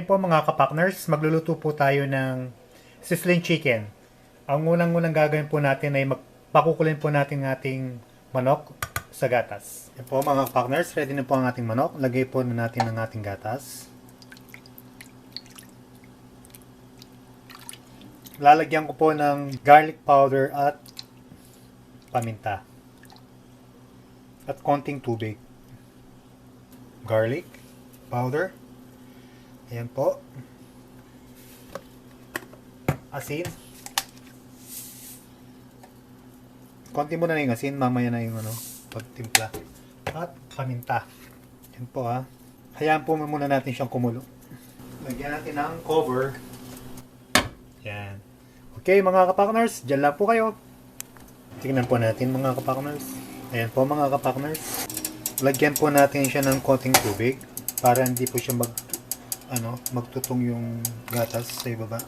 po mga kapakners, magluluto po tayo ng sizzling chicken. Ang unang-unang gagawin po natin ay pakukulin po natin ang ating manok sa gatas. Yan po mga kapakners, ready na po ang ating manok. Lagay po na natin ang ating gatas. Lalagyan ko po ng garlic powder at paminta. At konting tubig. Garlic powder. Ayan po. Asin. Konti muna na yung asin, mamaya na yung pagtimpla. At paminta. Ayan po ha. Hayaan po muna natin siyang kumulo. Lagyan natin ng cover. Ayan. Okay mga kapakners, dyan lang po kayo. Tingnan po natin mga kapakners. Ayan po mga kapakners. Lagyan po natin siya ng konting tubig para hindi po siya magtutong yung gatas sa ibaba.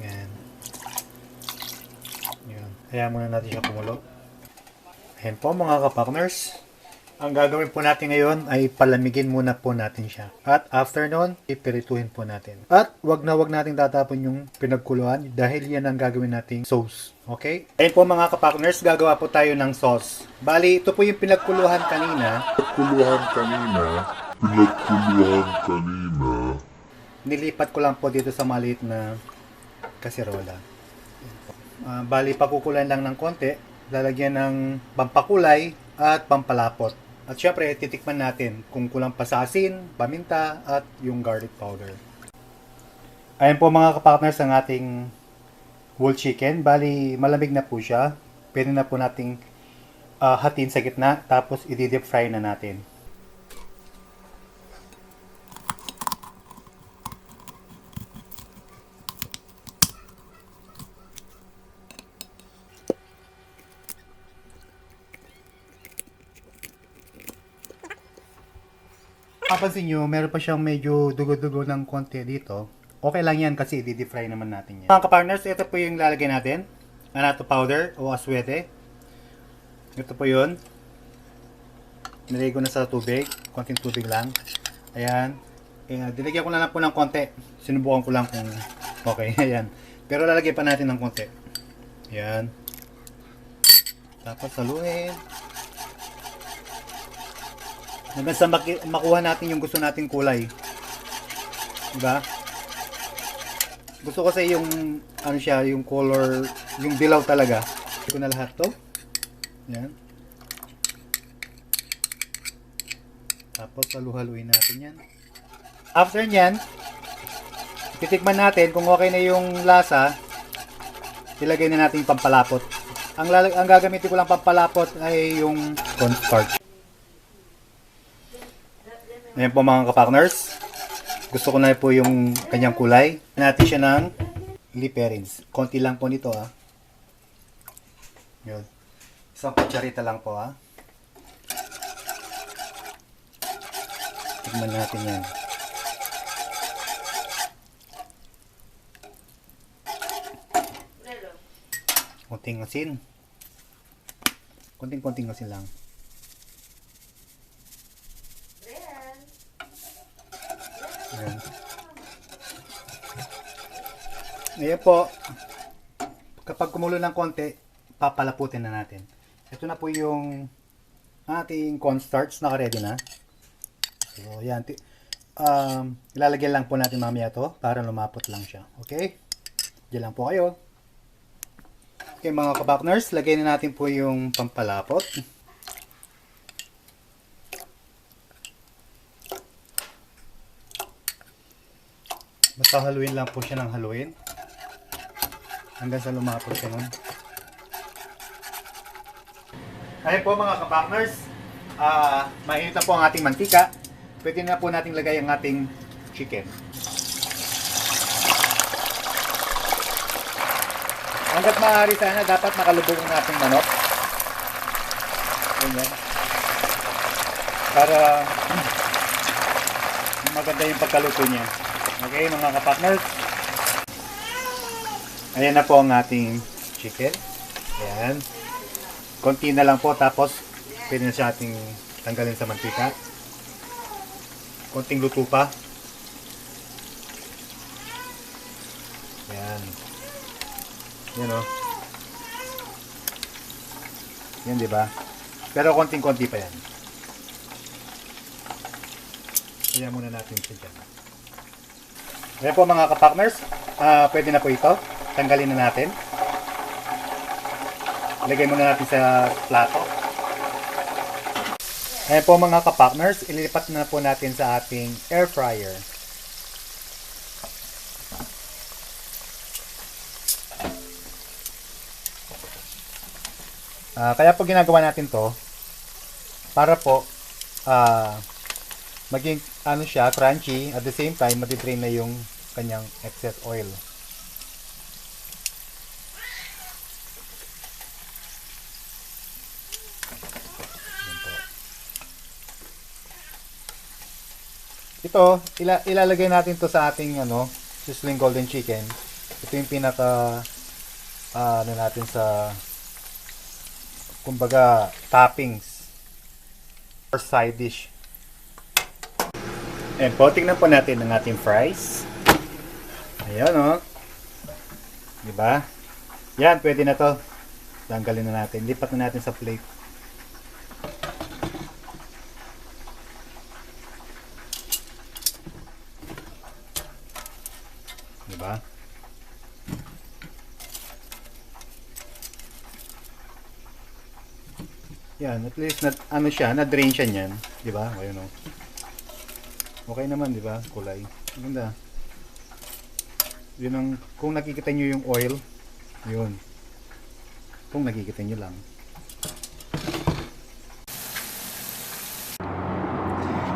Yan. Yan. Kaya muna natin siya kumulo. Ayan po mga kapakners. Ang gagawin po natin ngayon ay palamigin muna po natin siya. At after nun, ipirituhin po natin. At wag natin tatapon yung pinagkuluan dahil yan ang gagawin nating sauce. Okay? Ayan po mga kapakners, gagawa po tayo ng sauce. Bali, ito po yung pinagkuluhan kanina. Nilipat ko lang po dito sa maliit na kaserola. Bali, pakukulan lang ng konti. Lalagyan ng pampakulay at pampalapot. At syempre, titikman natin kung kulang pa sa asin, paminta, at yung garlic powder. Ayan po mga kapakners ang ating whole chicken. Bali, malamig na po siya. Pwede na po nating hatiin sa gitna, tapos i-deep fry na natin. Kapansin nyo, meron pa siyang medyo dugo-dugo ng konti dito. Okay lang yan kasi i-deep fry naman natin yan. Mga kapartners, ito po yung lalagay natin. Anato powder o aswete. Ito po yun. Nilagay ko na sa tubig. Konting tubig lang. Ayan. Dinagyan ko na lang po ng konti. Sinubukan ko lang kung okay. Ayan. Pero lalagay pa natin ng konti. Ayan. Tapos saluhin. Hanggang sa makuha natin yung gusto nating kulay. Diba? Gusto ko kasi yung yung color, yung dilaw talaga. Ito na lahat to. Yan. Tapos halu-haluin natin yan. After nyan, titikman natin kung okay na yung lasa. Ilagay na natin yung pampalapot. Ang gagamitin ko lang pampalapot ay yung cornstarch. Ayan po mga kapakners. Gusto ko na po yung kanyang kulay. Natin siya ng liperins. Konti lang po nito ha. Yun. Isang kutsarita lang po ha. Tignan natin yan. Konting asin. Konting asin lang. Ayan. Ngayon po, kapag kumulo ng konti, papalaputin na natin. Ito na po yung ating cornstarch, naka-ready na. So, yan. Ilalagyan lang po natin mamaya to para lumapot lang siya. Okay? Diyan lang po kayo. Okay mga kapakners, lagay na natin po yung pampalapot. Basta haluin lang po siya ng haluin. Hanggang sa lumapot siya nun. Ayun po mga kapakners. Mainit na po ang ating mantika. Pwede na po nating lagay ang ating chicken. Hanggat maaari sana dapat makalubog ang ating manok. Ganyan. Para maganda yung pagkaluto niya. Okay mga kapakners. Ayan na po ang ating chicken. Ayan. Konti na lang po tapos pwede na siya ating tanggalin sa mantika. Konting luto pa. Yan. Yan o. Yan, di ba? Pero konting-konti pa yan. Kaya muna natin siya dyan. Ayan po mga kapakners. Pwede na po ito. Tanggalin na natin. Ilagay muna natin sa plato. Ayan po mga kapakners. Ililipat na po natin sa ating air fryer. Kaya po ginagawa natin to para po maging ano siya, crunchy, at the same time matitrain na yung kanyang excess oil. Ito, ilalagay natin to sa ating sizzling golden chicken. Ito yung pinaka natin sa kumbaga toppings or side dish. And po, tingnan po natin ang ating fries. Ayan o. Diba? Yan, pwede na to. Tanggalin na natin. Lipat na natin sa plate. Diba? Yan, at least na-drain siya niyan, 'di ba? Ayun oh. Okay naman, 'di ba? Kulay. Ganda. Yun ang kung nakikita niyo yung oil, 'yun. Kung nakikita niyo lang.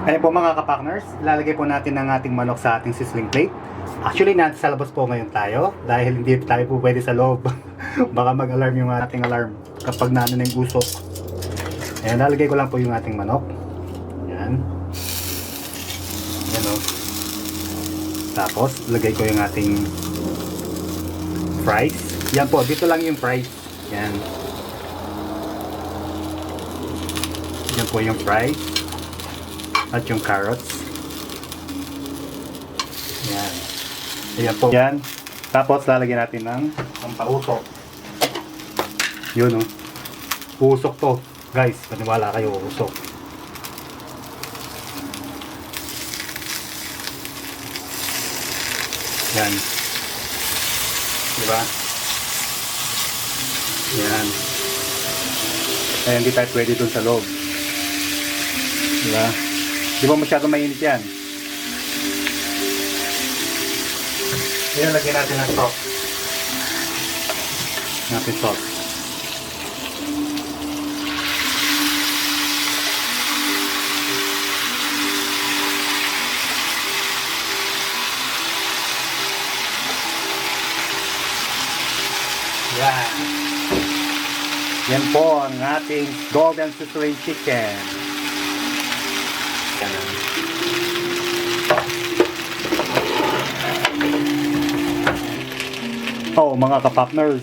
Ayun po mga kapakners, lalagay po natin ang ating manok sa ating sizzling plate. Actually, nasa labas po ngayon tayo dahil hindi tayo po pwede sa loob. Baka mag-alarm yung ating alarm kapag na yung usok. Ayan, lalagay ko lang po yung ating manok. Ayan. Ayan o. Tapos, lagay ko yung ating fries. Yan po, dito lang yung fries. Ayan. Yan po yung fries. At yung carrots. Ayan. Ayan po. Ayan. Tapos, lalagyan natin ng pampusok. Yun o. Usok to. Guys, paniwala kayo, usok. Yan. Diba? Yan. Kaya hindi tayo pwede dun sa loob. Diba? Di ba masyado mainit yan? Ayan, lagyan natin ng salt. Natin salt. Yan. Yan po ang ating golden sizzling chicken. Yan. Oh, mga kapakners.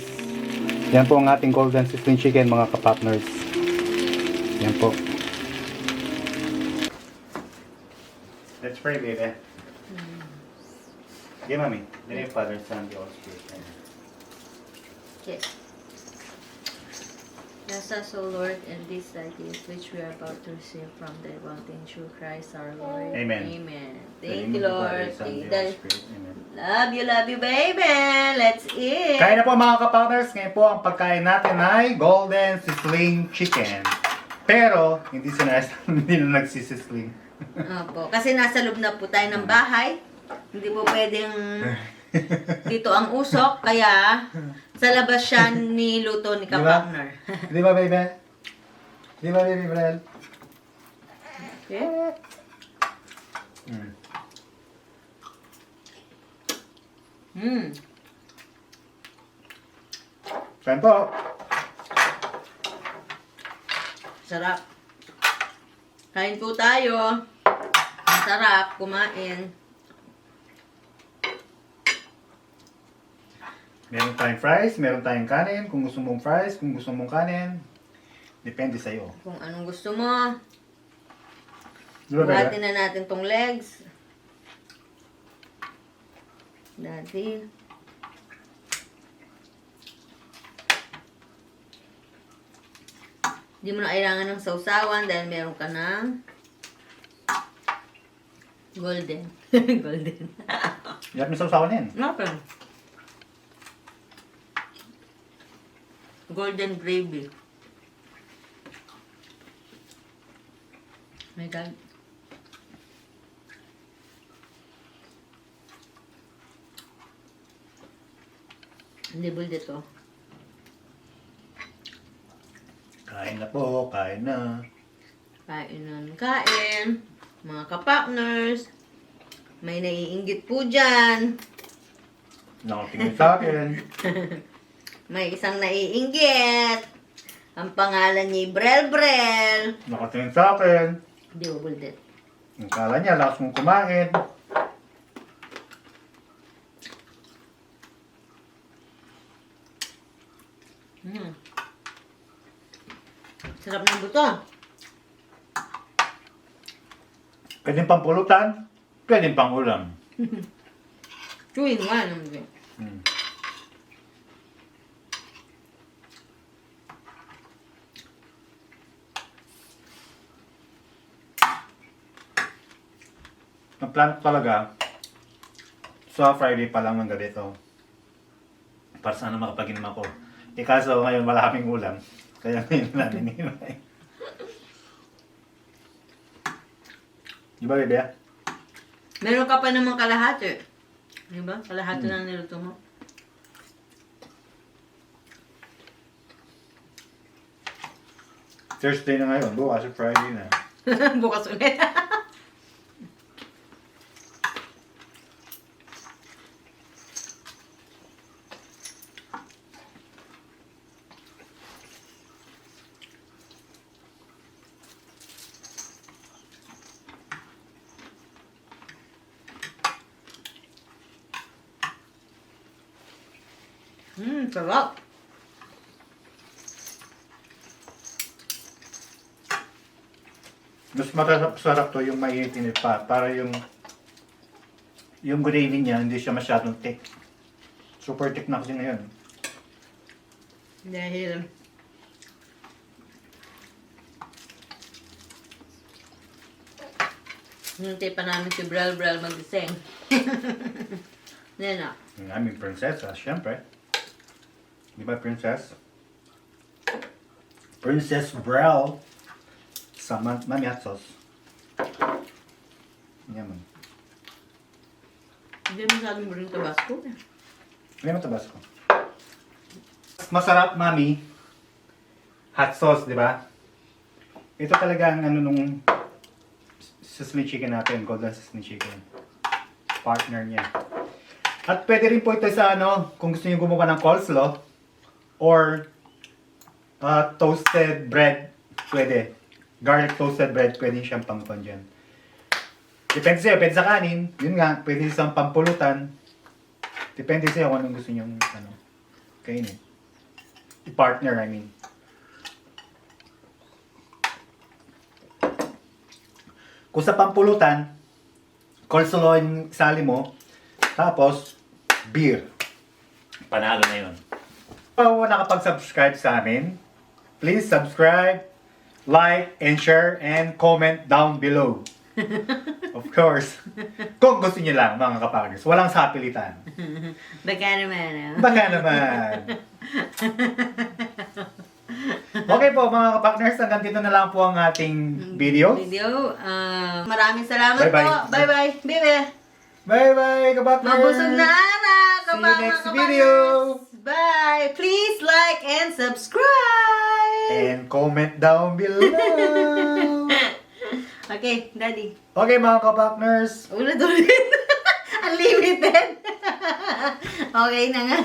Yan po ang ating golden sizzling chicken, mga kapakners. Yan po. Let's pray, baby. Yeah, mommy. In the name of Father, Son, the Holy Spirit. Amen. Yes. Bless us, O Lord, and these thy gifts which we are about to receive from thy bounty through Christ our Lord. Amen. Amen. In the Thank name you, of the Father, Lord. Son, Thank the Holy you. Spirit. Amen. Love you, baby. Let's eat. Kain na po mga kapakners. Ngayon po ang pagkain natin ay golden sizzling chicken. Pero, hindi hindi na nagsisisling. Opo. Kasi nasa loob na po tayo ng bahay. Hindi po pwedeng dito ang usok. Kaya, sa labas siya niluto ni Kapakner. Di ba, baby? Di ba, baby Brel? Okay. Kain po. Sarap. Kain po tayo. Ang sarap kumain. Meron tayong fries, meron tayong kanin. Kung gusto mong fries, kung gusto mong kanin, depende sa'yo. Kung anong gusto mo. Di ba, Buhatin baby? na natin tong legs. Daddy. Hindi mo na kailangan ng sausawan dahil meron ka ng golden. Golden. Yan may sausawan yan. Okay. Golden gravy. My God. Libol dito. Kain na po, kain na. Kain ng kain. Mga kapakners. May naiinggit po dyan. Nakatingin sa akin. May isang naiinggit. Ang pangalan niya Brel. Nakatingin sa akin. Hindi mo buldet. Ang kala niya, lakas mong kumain. Sarap ng buto. Pwedeng pang pulutan, pwedeng pang ulam. Chewin nga naman. Ang plan ko talaga, sa Friday pa lang ng ganito. Para sana makapag-inom ako. Kaso ngayon wala kaming ulam. Kaya ngayon namin hinimay. Di ba, bebe? Meron ka pa namang kalahati. Di ba? Kalahati lang niluto mo. Thursday na ngayon. Bukas Friday na. Bukas ulit. Sarap. Mas masarap to yung maiinit pa. Para yung gravy niya, hindi siya masyadong thick. Super thick na kasi ngayon. Dahil hintay pa namin si Brel mag-iseng. Yan na. Ang aming prinsesa, syempre. Di ba, princess? Princess BRYCEL sa mami hot sauce. Yaman. Hindi mo sabing bring Tabasco. Hindi mo Tabasco. Masarap, mami. Hot sauce, di ba? Ito talaga ang ano nung sizzling chicken natin, golden sizzling chicken. Partner niya. At pwede rin po ito sa ano, kung gusto niyo gumawa ng coleslaw or toasted bread, pwede. Garlic toasted bread, pwede siyang pangpon dyan. Depende sa'yo, pwede sa kanin. Yun nga, pwede siyang pampulutan. Depende sa'yo kung anong gusto niyong ano, kainin. I-partner, I mean. Kung sa pampulutan, coleslaw yung sali mo, tapos, beer. Panalo na yun. Kung nakapag-subscribe sa amin, please subscribe, like, and share, and comment down below. Of course. Kung gusto niyo lang, mga kapakners. Walang sapilitan. Baka naman. Baka naman. Okay po, mga kapakners. Hanggang dito na lang po ang ating video. Maraming salamat Bye-bye. po. Bye-bye. Bibi. Bye-bye, kapakners. Mabusog na araw. See you next video. Bye. Please like and subscribe. And comment down below. Okay, Daddy. Okay, mga kapakners. Ulit. Unlimited. Okay na nga.